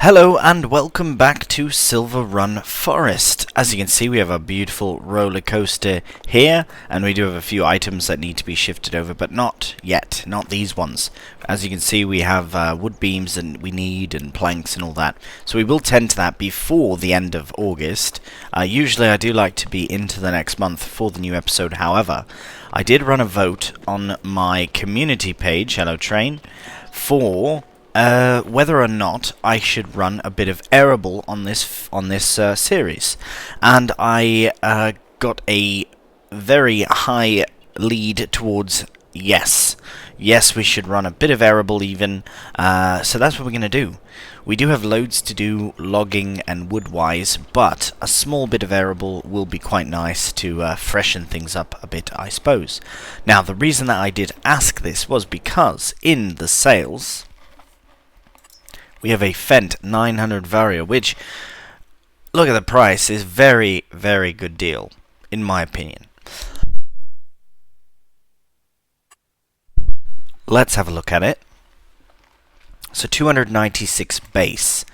Hello and welcome back to Silverrun Forest. As you can see, we have a beautiful roller coaster here, and we do have a few items that need to be shifted over, but not yet, not these ones. As you can see, we have wood beams and we need and planks and all that, so we will tend to that before the end of August. Usually I do like to be into the next month for the new episode. However, I did run a vote on my community page, Hello Train, for whether or not I should run a bit of ARABLE on this series, and I got a very high lead towards yes, we should run a bit of ARABLE even. So that's what we're gonna do. We do have loads to do logging and wood-wise, but a small bit of ARABLE will be quite nice to freshen things up a bit, I suppose. Now, the reason that I did ask this was because in the sales we have a Fent 900 Vario, which, look at the price, is very, very good deal, in my opinion. Let's have a look at it. So 296 base,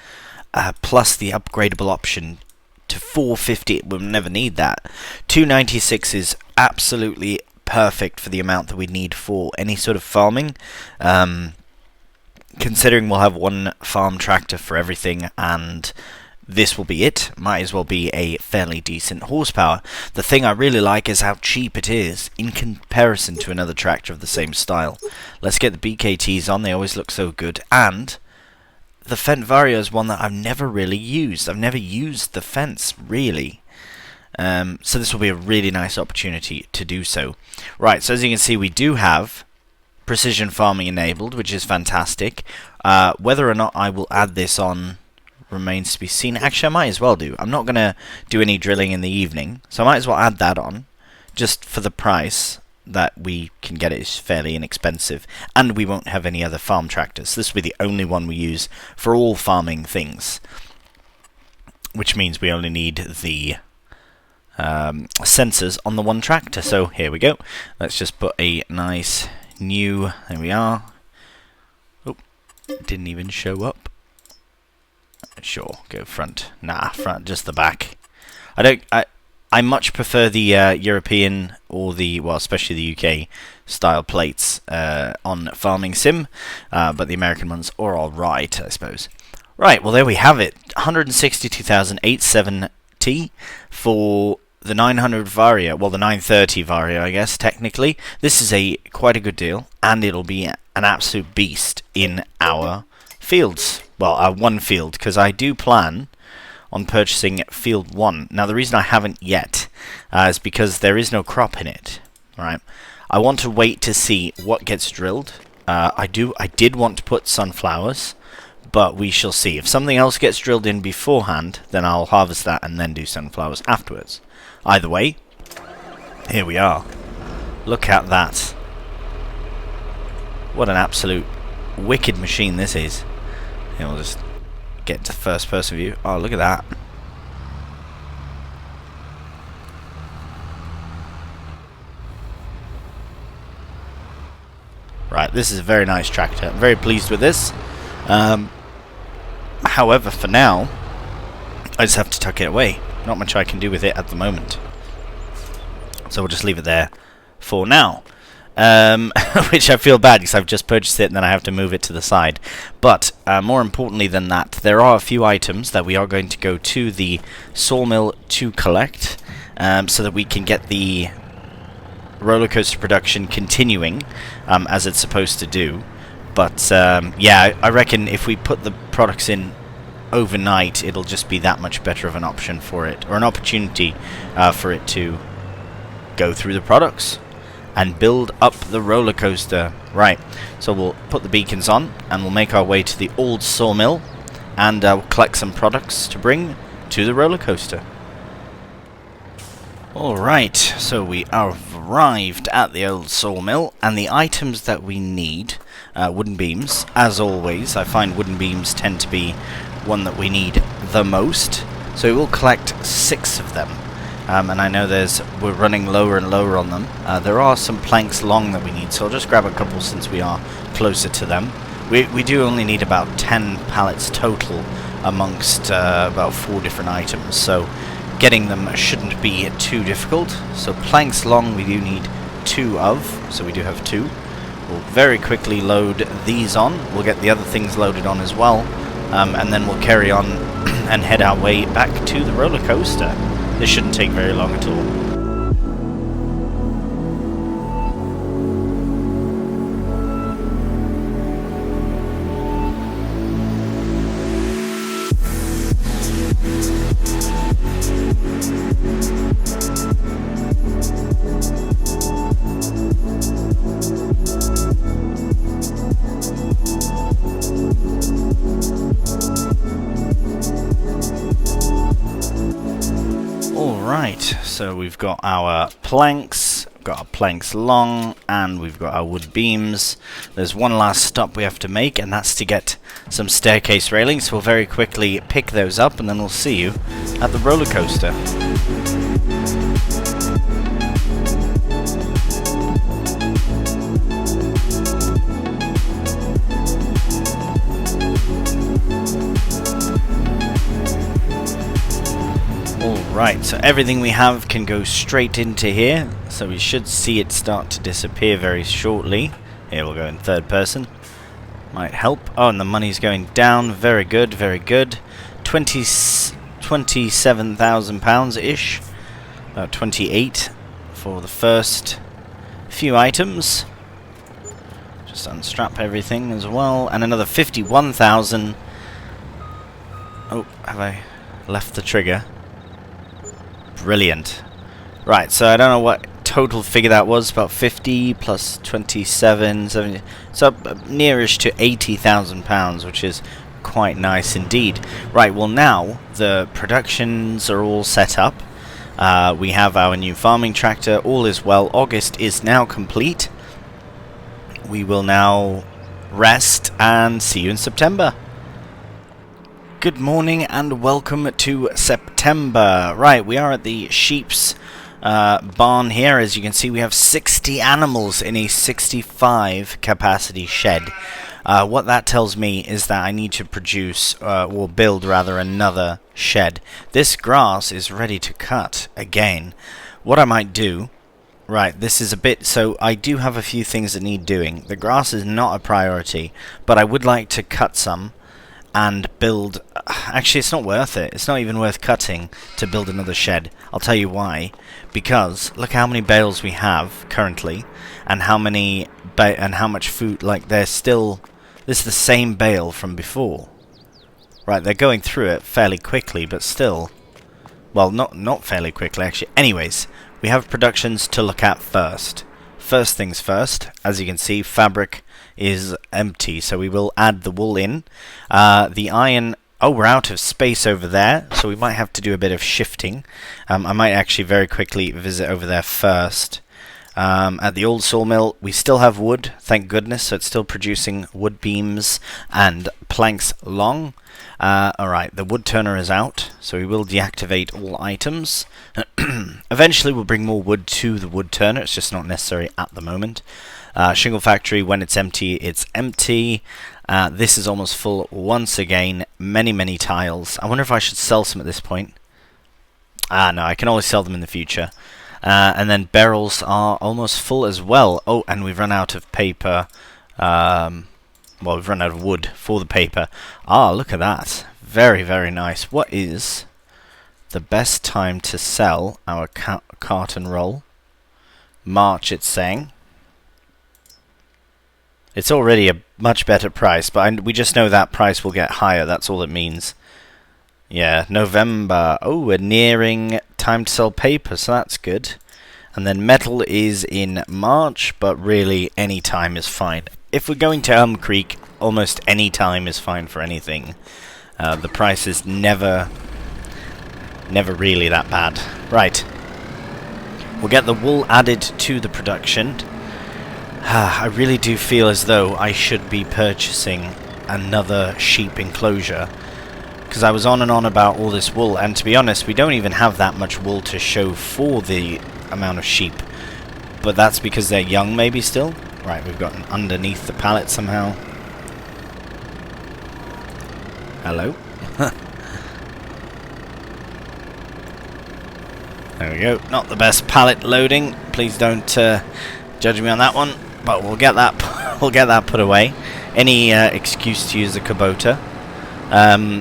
plus the upgradable option to 450, we'll never need that. 296 is absolutely perfect for the amount that we need for any sort of farming. Considering we'll have one farm tractor for everything, and this will be it, might as well be a fairly decent horsepower. The thing I really like is how cheap it is in comparison to another tractor of the same style. Let's get the BKTs on, they always look so good, and the Fent Vario is one that I've never really used. I've never used the Fents, really. So this will be a really nice opportunity to do so. Right, so as you can see, we do have precision farming enabled, which is fantastic. Whether or not I will add this on remains to be seen. Actually, I might as well do. I'm not going to do any drilling in the evening, so I might as well add that on, just for the price that we can get it is fairly inexpensive, and we won't have any other farm tractors. This will be the only one we use for all farming things, which means we only need the sensors on the one tractor. So here we go. Let's just put a nice new, there we are. Oh, didn't even show up. Sure, go front. Nah, front, just the back. I much prefer the European or the, well, especially the UK style plates on Farming Sim, but the American ones are alright, I suppose. Right, well there we have it. 162,870 for the 900 Vario, well the 930 Vario I guess, technically. This is quite a good deal, and it'll be an absolute beast in our fields. Well, our one field, because I do plan on purchasing field 1. Now the reason I haven't yet is because there is no crop in it. Right? I want to wait to see what gets drilled. I did want to put sunflowers, but we shall see. If something else gets drilled in beforehand, then I'll harvest that and then do sunflowers afterwards. Either way, here we are. Look at that. What an absolute wicked machine this is. Here, we'll just get into first person view. Oh, look at that. Right, this is a very nice tractor. I'm very pleased with this. However, for now, I just have to tuck it away. Not much I can do with it at the moment. So we'll just leave it there for now. Which I feel bad because I've just purchased it and then I have to move it to the side. But more importantly than that, there are a few items that we are going to go to the sawmill to collect, so that we can get the roller coaster production continuing as it's supposed to do. But yeah, I reckon if we put the products in overnight, it'll just be that much better of an option for it, or an opportunity for it to go through the products and build up the roller coaster. Right, so we'll put the beacons on and we'll make our way to the old sawmill, and we'll collect some products to bring to the roller coaster. Alright, so we have arrived at the old sawmill, and the items that we need, wooden beams, as always. I find wooden beams tend to be one that we need the most, so we will collect 6 of them. And I know we're running lower and lower on them. There are some planks long that we need, so I'll just grab a couple since we are closer to them. We do only need about 10 pallets total amongst about 4 different items, so getting them shouldn't be too difficult. So planks long we do need 2 of, so we do have 2. We'll very quickly load these on. We'll get the other things loaded on as well, and then we'll carry on and head our way back to the roller coaster. This shouldn't take very long at all. So we've got our planks, long, and we've got our wood beams. There's one last stop we have to make, and that's to get some staircase railings. So we'll very quickly pick those up, and then we'll see you at the roller coaster. Right, so everything we have can go straight into here, so we should see it start to disappear very shortly. Here, we'll go in third person. Might help. Oh, and the money's going down. Very good, very good. £27,000-ish. About 28 for the first few items. Just unstrap everything as well. And another 51,000. Oh, have I left the trigger? Brilliant. Right, so I don't know what total figure that was, about 50 plus 27, 70, so nearish to £80,000, which is quite nice indeed. Right, well now the productions are all set up. We have our new farming tractor, all is well. August is now complete. We will now rest and see you in September. Good morning and welcome to September. Right, we are at the sheep's barn here. As you can see, we have 60 animals in a 65 capacity shed. What that tells me is that I need to produce, or build rather, another shed. This grass is ready to cut again. What I might do, right, this is a bit, so I do have a few things that need doing. The grass is not a priority, but I would like to cut some and build. Actually, it's not worth it. It's not even worth cutting to build another shed. I'll tell you why. Because look how many bales we have currently, and how many and how much food. Like, they're still. This is the same bale from before. Right, they're going through it fairly quickly, but still. Well, not fairly quickly actually. Anyways, we have productions to look at first. First things first. As you can see, fabric is empty, so we will add the wool in. The iron, oh, we're out of space over there, so we might have to do a bit of shifting. I might actually very quickly visit over there first. At the old sawmill, we still have wood, thank goodness, so it's still producing wood beams and planks long. Alright, the wood turner is out, so we will deactivate all items. Eventually we'll bring more wood to the wood turner, it's just not necessary at the moment. Shingle factory, when it's empty, it's empty. This is almost full once again. Many tiles. I wonder if I should sell some at this point. No, I can always sell them in the future. And then barrels are almost full as well. Oh, and we've run out of paper. Well, we've run out of wood for the paper. Ah, look at that. Very nice. What is the best time to sell our carton roll? March, it's saying. It's already a much better price, but we just know that price will get higher. That's all it means. Yeah, November. Oh, we're nearing time to sell paper, so that's good. And then metal is in March, but really any time is fine. If we're going to Elm Creek, almost any time is fine for anything. The price is never really that bad. Right. We'll get the wool added to the production. I really do feel as though I should be purchasing another sheep enclosure, because I was on and on about all this wool, and to be honest, we don't even have that much wool to show for the amount of sheep, but that's because they're young maybe still. Right, we've got underneath the pallet somehow. Hello? There we go. Not the best pallet loading. Please don't judge me on that one. But we'll get that. We'll get that put away. Any excuse to use the Kubota,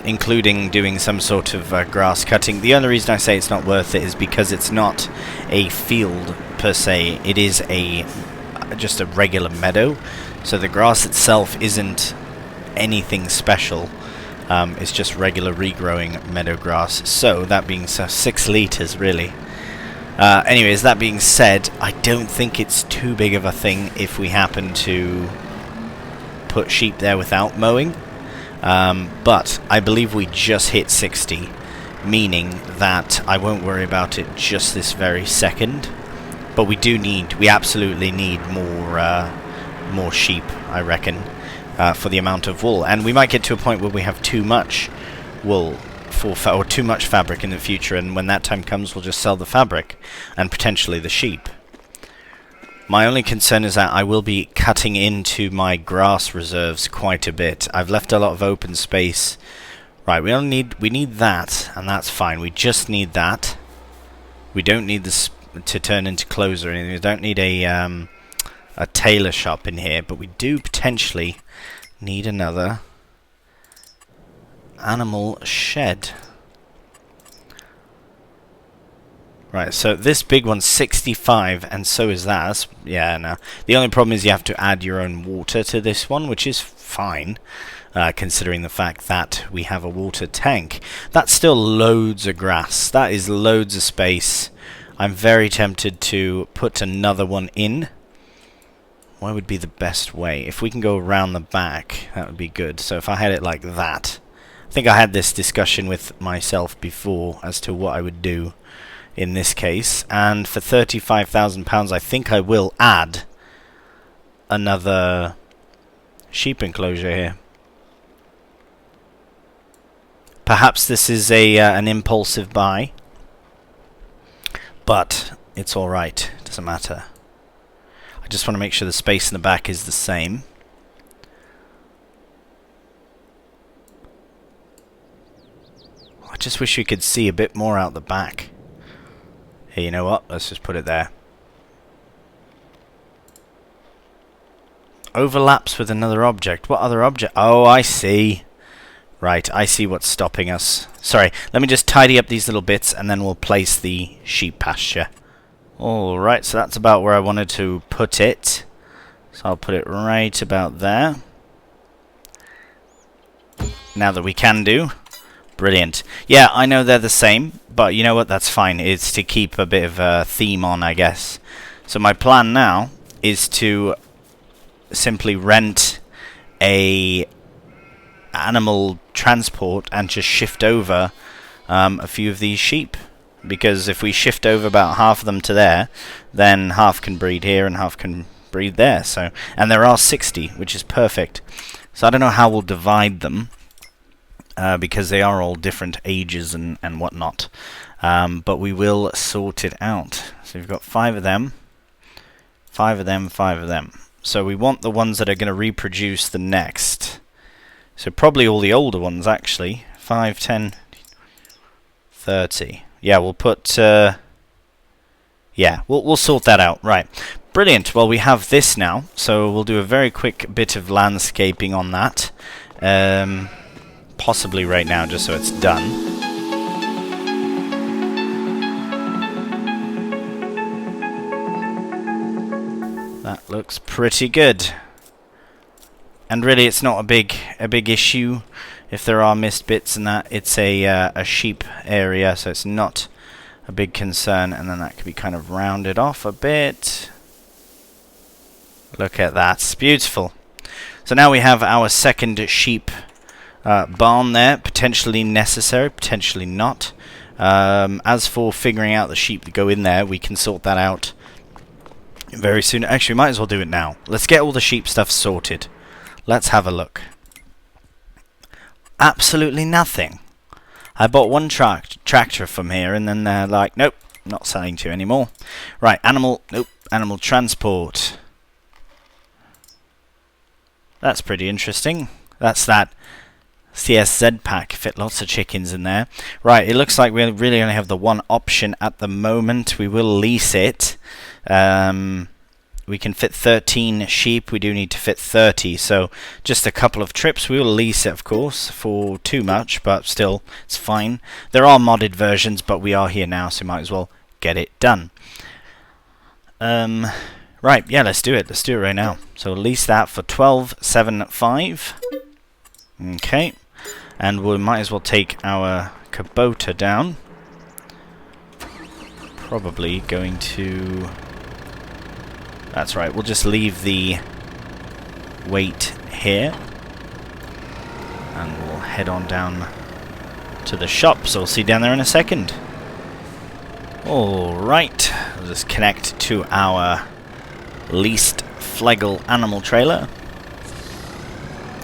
including doing some sort of grass cutting. The only reason I say it's not worth it is because it's not a field per se. It is just a regular meadow. So the grass itself isn't anything special. It's just regular regrowing meadow grass. So that being so, 6 litres really. Anyways, that being said, I don't think it's too big of a thing if we happen to put sheep there without mowing. But I believe we just hit 60, meaning that I won't worry about it just this very second. But we absolutely need more sheep, I reckon, for the amount of wool. And we might get to a point where we have too much wool or too much fabric in the future, and when that time comes we'll just sell the fabric and potentially the sheep. My only concern is that I will be cutting into my grass reserves quite a bit. I've left a lot of open space. Right, we need that, and that's fine. We just need that. We don't need this to turn into clothes or anything. We don't need a tailor shop in here, but we do potentially need another animal shed. Right, so this big one's 65, and so is that. Yeah, no. The only problem is you have to add your own water to this one, which is fine, considering the fact that we have a water tank. That's still loads of grass. That is loads of space. I'm very tempted to put another one in. What would be the best way? If we can go around the back, that would be good. So if I had it like that. I think I had this discussion with myself before as to what I would do in this case, and for £35,000 I think I will add another sheep enclosure here. Perhaps this is an impulsive buy, but it's alright, doesn't matter. I just want to make sure the space in the back is the same. I just wish you could see a bit more out the back. Hey, you know what? Let's just put it there. Overlaps with another object. What other object? Oh, I see. Right, I see what's stopping us. Sorry, let me just tidy up these little bits and then we'll place the sheep pasture. Alright, so that's about where I wanted to put it. So I'll put it right about there. Now that we can do. Brilliant. Yeah, I know they're the same, but you know what, that's fine. It's to keep a bit of a theme on, I guess. So my plan now is to simply rent a animal transport and just shift over a few of these sheep. Because if we shift over about half of them to there, then half can breed here and half can breed there. So, and there are 60, which is perfect. So I don't know how we'll divide them. Because they are all different ages and whatnot. But we will sort it out. So we've got 5 of them, 5 of them, 5 of them. So we want the ones that are going to reproduce the next. So probably all the older ones, actually. 5, 10, 30. Yeah, we'll put... yeah, we'll sort that out. Right. Brilliant. Well, we have this now. So we'll do a very quick bit of landscaping on that. Possibly right now, just so it's done. That looks pretty good. And really, it's not a big issue if there are missed bits and that. It's a sheep area, so it's not a big concern. And then that could be kind of rounded off a bit. Look at that, it's beautiful. So now we have our second sheep barn there, potentially necessary, potentially not. As for figuring out the sheep that go in there, we can sort that out very soon. Actually, we might as well do it now. Let's get all the sheep stuff sorted. Let's have a look. Absolutely nothing. I bought one tractor from here, and then they're like, nope, not selling to you anymore. Right, animal transport. That's pretty interesting. That's that CSZ pack, fit lots of chickens in there. Right, it looks like we really only have the one option at the moment. We will lease it. We can fit 13 sheep. We do need to fit 30, so just a couple of trips. We will lease it, of course, for too much, but still, it's fine. There are modded versions, but we are here now, so might as well get it done. Right, yeah, let's do it. Let's do it right now. So lease that for 12.75. Okay. And we might as well take our Kubota down. Probably going to... That's right, we'll just leave the weight here. And we'll head on down to the shop, so we'll see you down there in a second. Alright, we'll just connect to our leased Flegel animal trailer.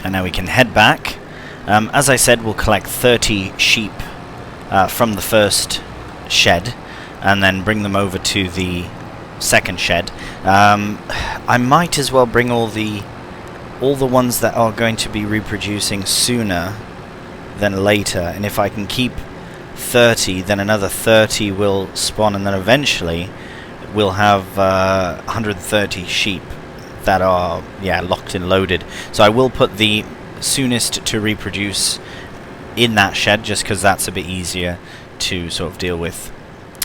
And now we can head back. As I said, we'll collect 30 sheep from the first shed and then bring them over to the second shed. I might as well bring all the ones that are going to be reproducing sooner than later, and if I can keep 30, then another 30 will spawn, and then eventually we'll have 130 sheep that are locked and loaded. So I will put the soonest to reproduce in that shed, just because that's a bit easier to sort of deal with.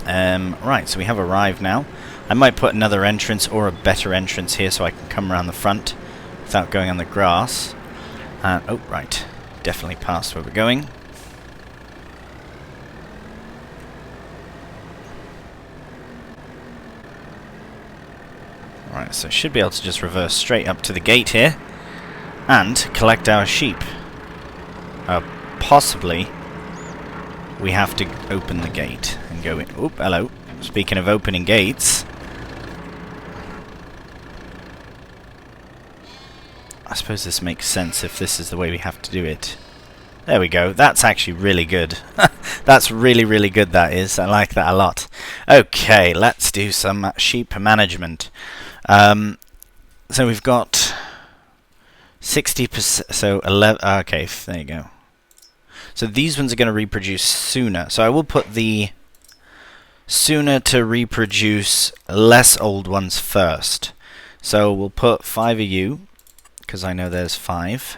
Right, so we have arrived now. I might put another entrance or a better entrance here so I can come around the front without going on the grass. Oh, right, definitely past where we're going. Alright, so I should be able to just reverse straight up to the gate here and collect our sheep. Possibly we have to open the gate and go in. Oop, hello. Speaking of opening gates, I suppose this makes sense if this is the way we have to do it. There we go. That's actually really good. That's really, really good, that is. I like that a lot. Okay, let's do some sheep management. So we've got 60%, so 11, okay, there you go. So these ones are going to reproduce sooner. So I will put the sooner to reproduce less old ones first. So we'll put 5 of you, because I know there's 5.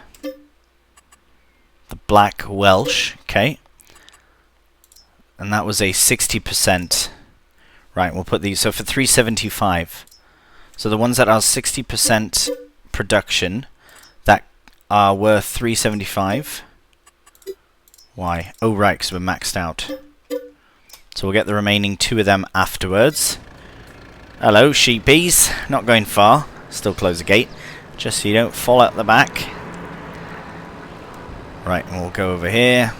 The Black Welsh, okay. And that was a 60%. Right, we'll put these, so for 375. So the ones that are 60% production, that are worth 375. Why? Oh right, because we're maxed out. So we'll get the remaining 2 of them afterwards. Hello, sheepies. Not going far. Still close the gate, just so you don't fall out the back. Right, and we'll go over here.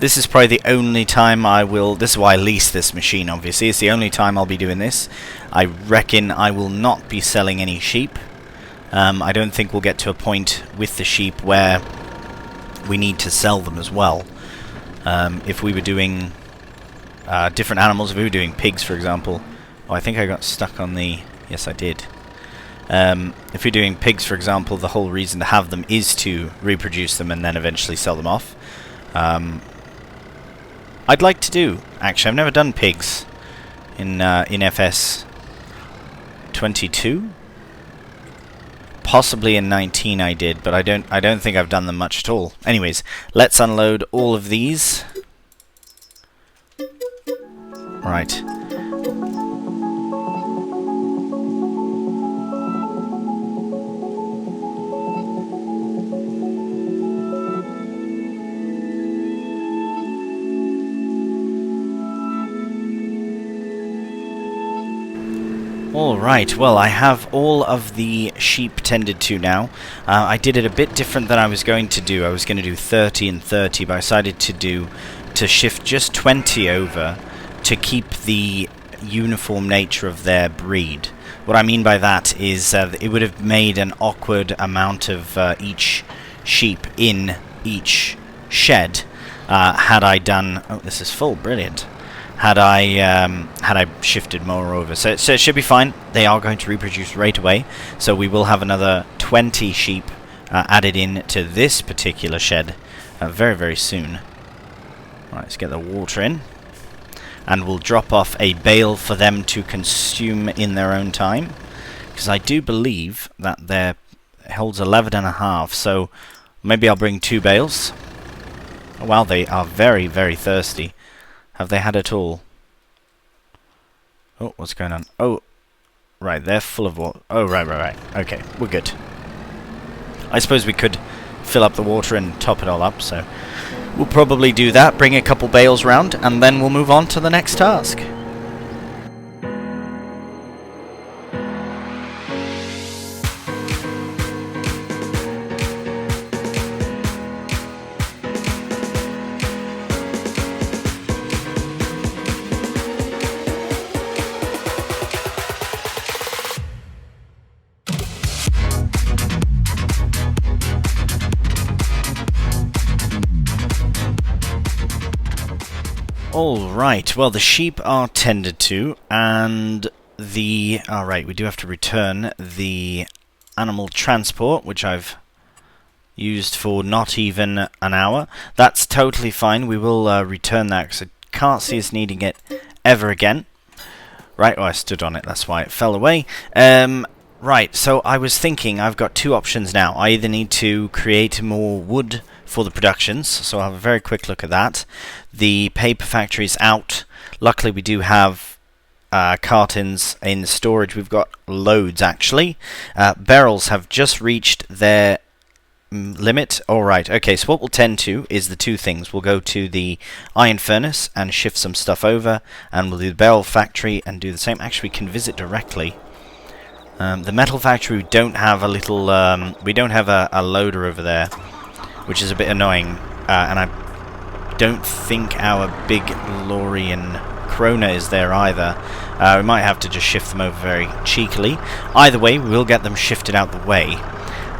This is probably the only time I will... This is why I lease this machine, obviously. It's the only time I'll be doing this. I reckon I will not be selling any sheep. I don't think we'll get to a point with the sheep where we need to sell them as well. If we were doing different animals, if we were doing pigs, for example... Oh, I think I got stuck on the... Yes, I did. If you're doing pigs, for example, the whole reason to have them is to reproduce them and then eventually sell them off. I'd like to do, actually, I've never done pigs in FS 22. Possibly in 19 I did, but I don't think I've done them much at all. Anyways, let's unload all of these. Right. Alright, well I have all of the sheep tended to now. I did it a bit different than I was going to do. I was going to do 30 and 30, but I decided to shift just 20 over to keep the uniform nature of their breed. What I mean by that is it would have made an awkward amount of each sheep in each shed had I done... Oh, this is full, brilliant. Had I shifted more over. So it should be fine. They are going to reproduce right away. So we will have another 20 sheep added in to this particular shed very, very soon. Right, let's get the water in. And we'll drop off a bale for them to consume in their own time. Because I do believe that there holds 11.5, so maybe I'll bring 2 bales. Wow, they are very, very thirsty. Have they had it all? Oh, what's going on? Oh, right, they're full of water. Oh, right. Okay, we're good. I suppose we could fill up the water and top it all up, so we'll probably do that, bring a couple bales round, and then we'll move on to the next task. Alright, well, the sheep are tended to, and the... Alright, we do have to return the animal transport, which I've used for not even an hour. That's totally fine. We will return that, because I can't see us needing it ever again. Right, oh, I stood on it, that's why it fell away. Right, so I was thinking I've got 2 options now. I either need to create more wood for the productions, so I'll have a very quick look at that. The paper factory is out. Luckily we do have cartons in storage. We've got loads actually. Barrels have just reached their limit. Alright, okay, so what we'll tend to is the 2 things. We'll go to the iron furnace and shift some stuff over, and we'll do the barrel factory and do the same. Actually, we can visit directly. The metal factory, we don't have a little we don't have a loader over there, which is a bit annoying, and I don't think our big Lorian Krona is there either. We might have to just shift them over very cheekily. Either way, we will get them shifted out the way.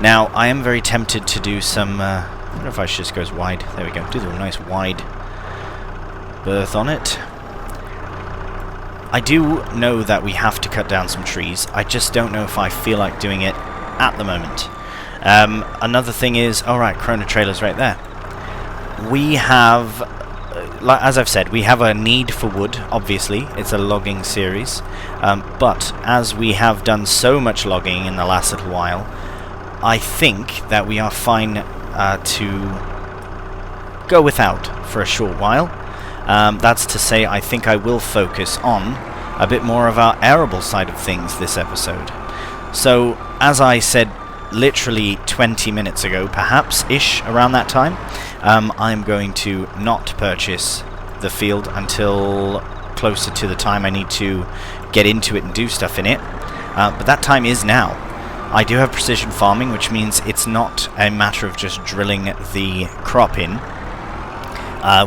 Now, I am very tempted to do some... I don't know if I should just go as wide. There we go. Do the nice wide berth on it. I do know that we have to cut down some trees. I just don't know if I feel like doing it at the moment. Another thing is, alright, Krona trailer's right there. We have, as I've said, we have a need for wood, obviously. It's a logging series. But as we have done so much logging in the last little while, I think that we are fine to go without for a short while. That's to say, I think I will focus on a bit more of our arable side of things this episode. So, as I said literally 20 minutes ago, perhaps-ish, around that time, I'm going to not purchase the field until closer to the time I need to get into it and do stuff in it. But that time is now. I do have precision farming, which means it's not a matter of just drilling the crop in.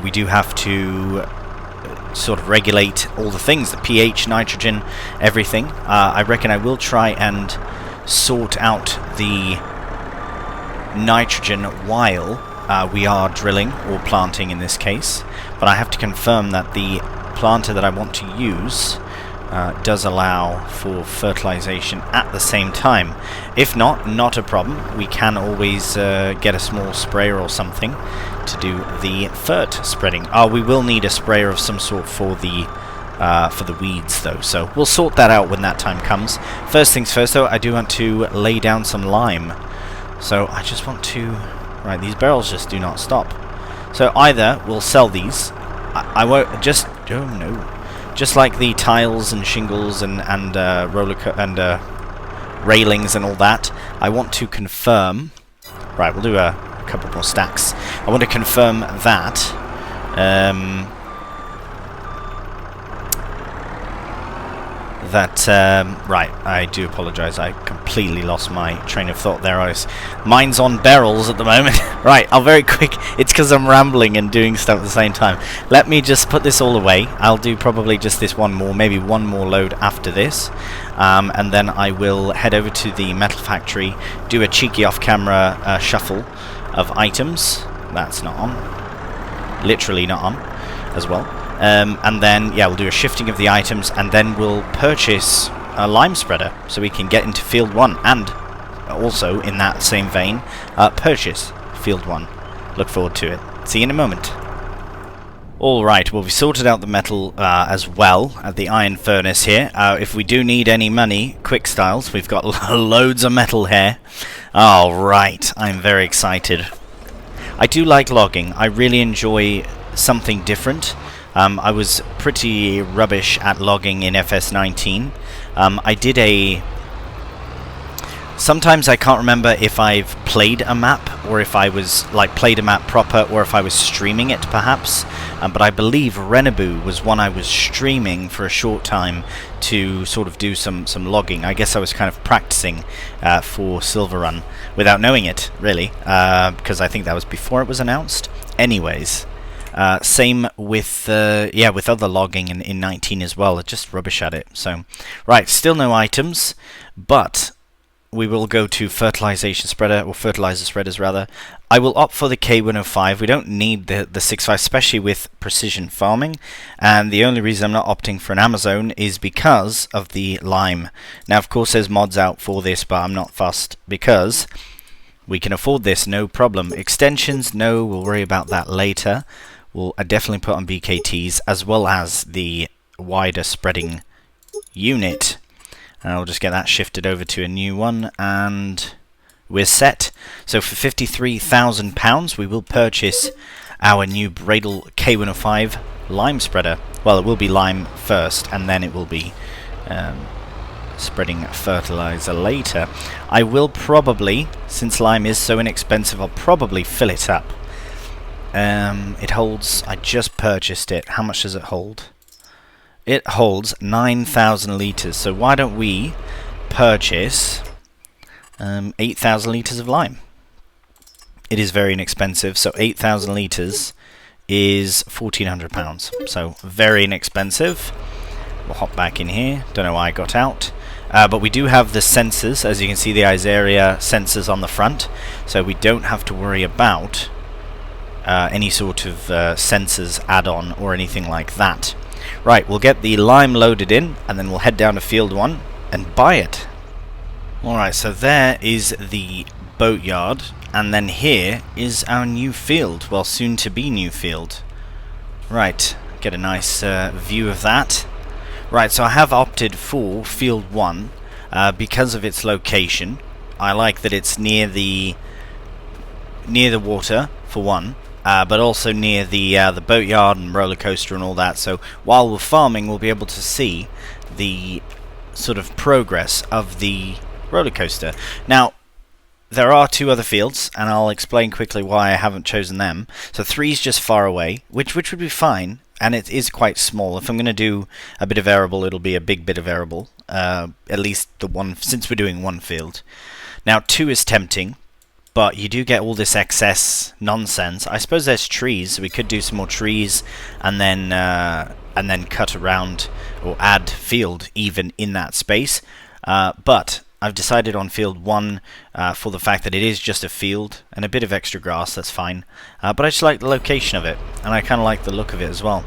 We do have to sort of regulate all the things, the pH, nitrogen, everything. I reckon I will try and sort out the nitrogen while we are drilling, or planting in this case. But I have to confirm that the planter that I want to use does allow for fertilization at the same time. If not, not a problem. We can always get a small sprayer or something to do the fert spreading. We will need a sprayer of some sort for the weeds though, so we'll sort that out when that time comes. First things first though, I do want to lay down some lime. So I just want to... Right, these barrels just do not stop. So either we'll sell these. I won't just... Oh no. Just like the tiles and shingles and railings and all that, I want to confirm... Right, we'll do a couple more stacks. I want to confirm that... right, I do apologise, I completely lost my train of thought there. Mine's on barrels at the moment. Right, I'll very quick, it's because I'm rambling and doing stuff at the same time. Let me just put this all away. I'll do probably just this one more, maybe one more load after this. And then I will head over to the metal factory, do a cheeky off-camera shuffle of items. That's not on. Literally not on, as well. And then, yeah, we'll do a shifting of the items, and then we'll purchase a lime spreader, so we can get into field 1. And, also, in that same vein, purchase Field 1. Look forward to it. See you in a moment. Alright, well, we sorted out the metal as well at the iron furnace here. If we do need any money, quick styles, we've got loads of metal here. Alright, I'm very excited. I do like logging. I really enjoy something different. I was pretty rubbish at logging in FS19. I did a... Sometimes I can't remember if I've played a map, or if I was, like, played a map proper, or if I was streaming it, perhaps. But I believe Renabu was one I was streaming for a short time to sort of do some logging. I guess I was kind of practicing for Silverrun, without knowing it, really, because I think that was before it was announced. Anyways, same with, with other logging in 19 as well. Just rubbish at it. So, right, still no items, but... we will go to fertilization spreader, or fertilizer spreaders rather. I will opt for the K105. We don't need the 65, especially with precision farming. And the only reason I'm not opting for an Amazon is because of the lime. Now, of course, there's mods out for this, but I'm not fussed because we can afford this, no problem. Extensions, no, we'll worry about that later. We'll definitely put on BKTs, as well as the wider spreading unit. I'll just get that shifted over to a new one, and we're set. So for £53,000, we will purchase our new Bradle K105 lime spreader. Well, it will be lime first, and then it will be spreading fertilizer later. I will probably, since lime is so inexpensive, I'll probably fill it up. It holds, I just purchased it. How much does it hold? It holds 9,000 litres, so why don't we purchase 8,000 litres of lime? It is very inexpensive, so 8,000 litres is £1,400, so very inexpensive. We'll hop back in here, don't know why I got out. But we do have the sensors, as you can see, the Isaria sensors on the front, so we don't have to worry about any sort of sensors add-on or anything like that. Right, we'll get the lime loaded in, and then we'll head down to Field 1 and buy it. Alright, so there is the boatyard, and then here is our new field, well, soon to be new field. Right, get a nice view of that. Right, so I have opted for Field 1 because of its location. I like that it's near the water, for one. But also near the boatyard and roller coaster and all that. So while we're farming, we'll be able to see the sort of progress of the roller coaster. Now, there are 2 other fields, and I'll explain quickly why I haven't chosen them. So 3's just far away, which would be fine, and it is quite small. If I'm going to do a bit of arable, it'll be a big bit of arable. At least the one, since we're doing one field. Now 2 is tempting. But you do get all this excess nonsense. I suppose there's trees, so we could do some more trees and then cut around or add field even in that space. But I've decided on Field 1 for the fact that it is just a field and a bit of extra grass, that's fine. But I just like the location of it, and I kind of like the look of it as well.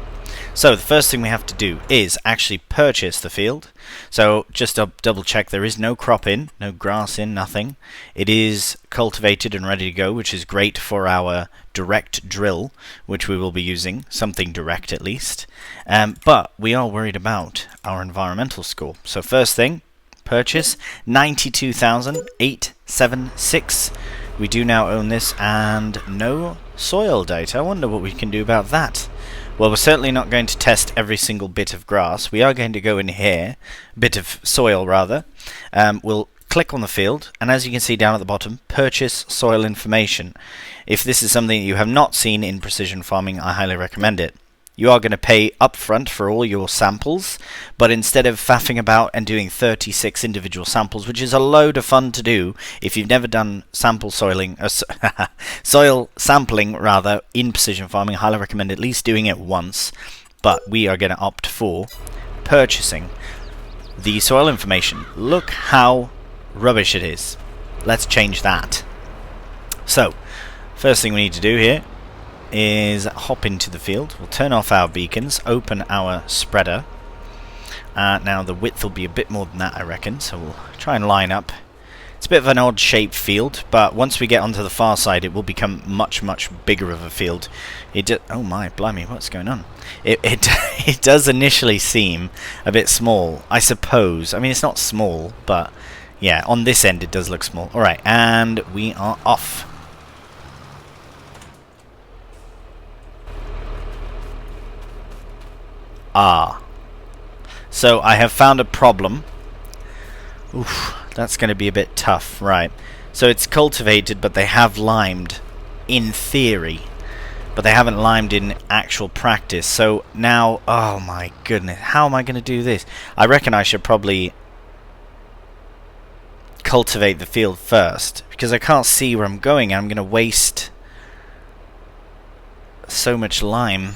So the first thing we have to do is actually purchase the field. So just to double check, there is no crop in, no grass in, nothing. It is cultivated and ready to go, which is great for our direct drill, which we will be using, something direct at least. But we are worried about our environmental score. So first thing, purchase 92,876. We do now own this, and no soil data. I wonder what we can do about that. Well, we're certainly not going to test every single bit of grass. We are going to go in here, bit of soil rather. We'll click on the field, and as you can see down at the bottom, purchase soil information. If this is something you have not seen in precision farming, I highly recommend it. You are going to pay upfront for all your samples, but instead of faffing about and doing 36 individual samples, which is a load of fun to do if you've never done sample soiling, soil sampling rather, in precision farming, I highly recommend at least doing it once. But we are going to opt for purchasing the soil information. Look how rubbish it is. Let's change that. So, first thing we need to do here is hop into the field. We'll turn off our beacons, open our spreader. Now the width will be a bit more than that, I reckon, so we'll try and line up It's a bit of an odd-shaped field, but once we get onto the far side, it will become much, much bigger of a field. Oh my, blimey, what's going on? It does initially seem a bit small, I suppose. I mean, it's not small, but yeah, on this end it does look small. Alright, and we are off. Ah. So I have found a problem. Oof, that's going to be a bit tough. Right. So it's cultivated, but they have limed in theory. But they haven't limed in actual practice. So now, oh my goodness, how am I going to do this? I reckon I should probably cultivate the field first, because I can't see where I'm going, and I'm going to waste so much lime.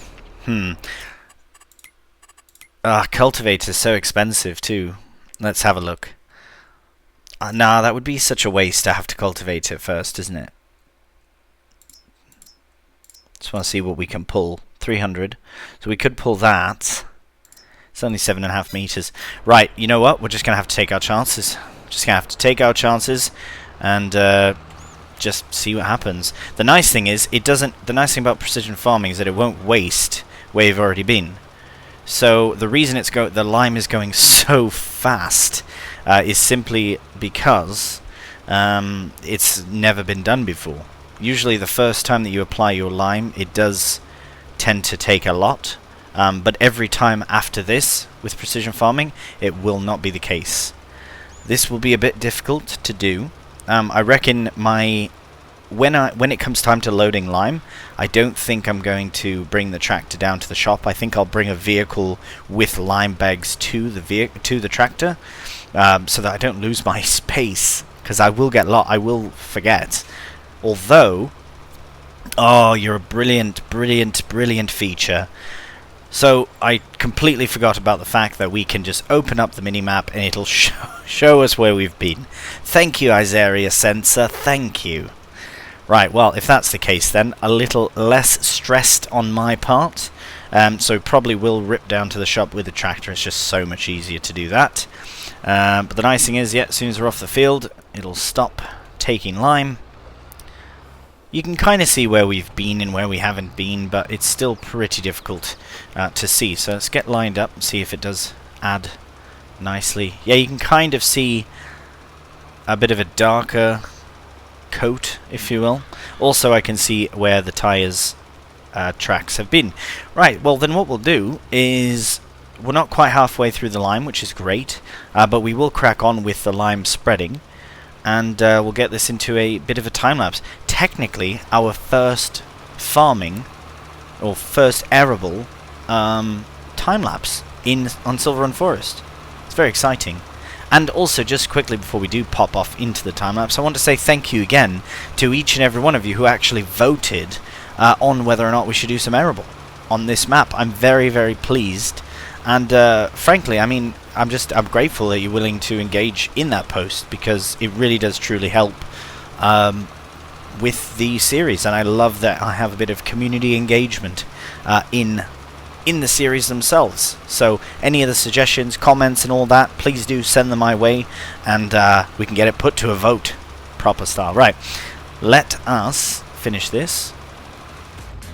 Cultivate is so expensive too. Let's have a look. Nah, that would be such a waste to have to cultivate it first, isn't it? Just want to see what we can pull. 300. So we could pull that. It's only 7.5 meters. Right, you know what? We're just going to have to take our chances. Just going to have to take our chances and just see what happens. The nice thing is, the nice thing about precision farming is that it won't waste where you've already been. So the reason the lime is going so fast is simply because it's never been done before. Usually the first time that you apply your lime, it does tend to take a lot, but every time after this, with precision farming, it will not be the case. This will be a bit difficult to do. I reckon when it comes time to loading lime, I don't think I'm going to bring the tractor down to the shop. I think I'll bring a vehicle with lime bags to the tractor, so that I don't lose my space, because I will forget. Although, oh, you're a brilliant, brilliant, brilliant feature. So I completely forgot about the fact that we can just open up the mini-map and it'll show us where we've been. Thank you, Isaria Sensor, thank you. Right, well, if that's the case then, a little less stressed on my part. So probably will rip down to the shop with the tractor. It's just so much easier to do that. But the nice thing is, yeah, as soon as we're off the field, it'll stop taking lime. You can kind of see where we've been and where we haven't been, but it's still pretty difficult to see. So let's get lined up and see if it does add nicely. Yeah, you can kind of see a bit of a darker coat, if you will. Also, I can see where the tires tracks have been. Right, well then what we'll do is, we're not quite halfway through the lime, which is great, but we will crack on with the lime spreading, and we'll get this into a bit of a time-lapse. Technically, our first farming, or first arable time-lapse on Silverrun Forest. It's very exciting. And also, just quickly before we do pop off into the time-lapse, I want to say thank you again to each and every one of you who actually voted on whether or not we should do some arable on this map. I'm very, very pleased. And frankly, I mean, I'm grateful that you're willing to engage in that post, because it really does truly help with the series, and I love that I have a bit of community engagement in the series themselves. So any of the suggestions, comments and all that, please do send them my way, and we can get it put to a vote proper style. Right, let us finish this.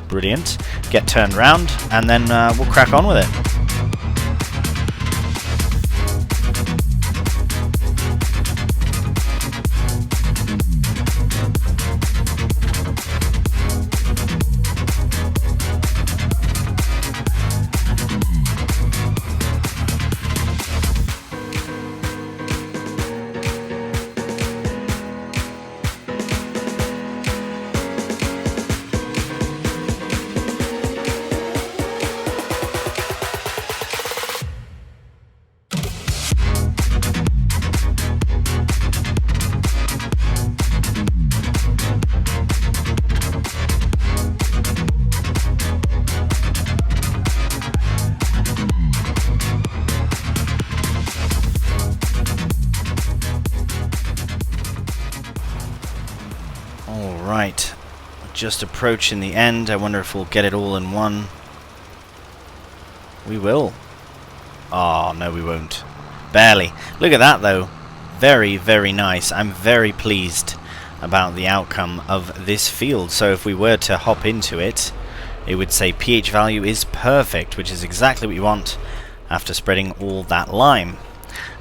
Brilliant. Get turned around, and then we'll crack on with it. Right, just approaching the end. I wonder if we'll get it all in one. We will. Oh, no we won't. Barely. Look at that though. very, very nice. I'm very pleased about the outcome of this field. So if we were to hop into it, it would say pH value is perfect, which is exactly what you want after spreading all that lime.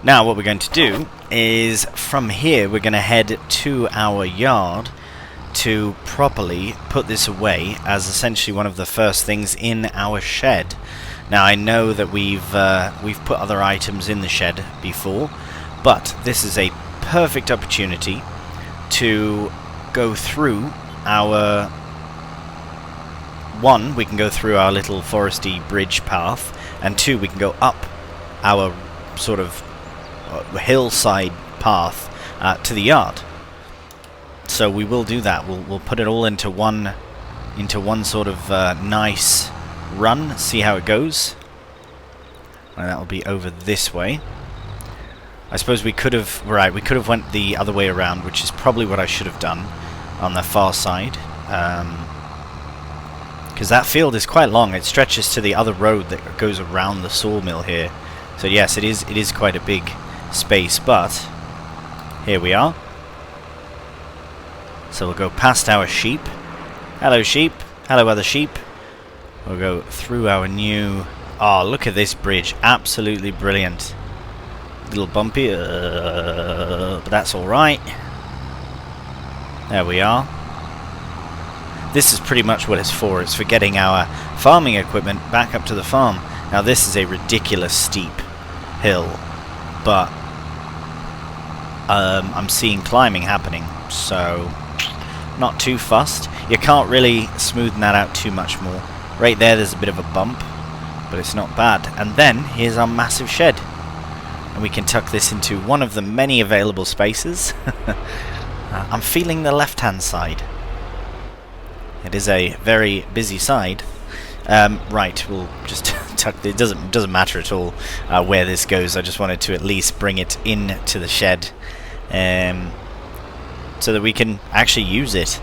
Now what we're going to do is, from here we're going to head to our yard to properly put this away as essentially one of the first things in our shed. Now I know that we've put other items in the shed before, but this is a perfect opportunity to go through our... One, we can go through our little foresty bridge path, and two, we can go up our sort of hillside path to the yard. So we will do that. We'll put it all into one sort of nice run. See how it goes. And that will be over this way. I suppose we could have went the other way around, which is probably what I should have done on the far side. Because that field is quite long. It stretches to the other road that goes around the sawmill here. So yes, it is quite a big space, but here we are. So we'll go past our sheep. Hello sheep. Hello other sheep. We'll go through our new... Oh, look at this bridge. Absolutely brilliant. A little bumpy, but that's alright. There we are. This is pretty much what it's for. It's for getting our farming equipment back up to the farm. Now this is a ridiculous steep hill, but I'm seeing climbing happening, so not too fussed. You can't really smoothen that out too much more. Right there's a bit of a bump, but it's not bad. And then here's our massive shed, and we can tuck this into one of the many available spaces. I'm feeling the left-hand side. It is a very busy side. Right, we'll just tuck. It doesn't matter at all where this goes. I just wanted to at least bring it into the shed, so that we can actually use it.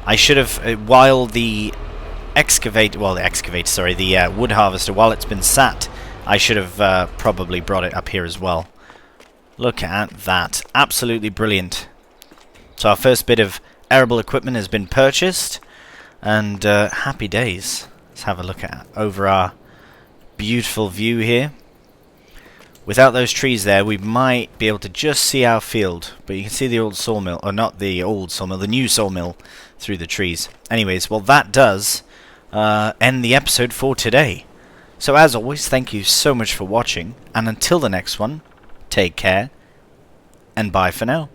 I should have, while the wood harvester, while it's been sat, I should have probably brought it up here as well. Look at that, absolutely brilliant. So our first bit of arable equipment has been purchased, and happy days. Let's have a look at over our beautiful view here. Without those trees there, we might be able to just see our field, but you can see the old sawmill, or not the old sawmill, the new sawmill through the trees. Anyways, well that does end the episode for today. So as always, thank you so much for watching, and until the next one, take care, and bye for now.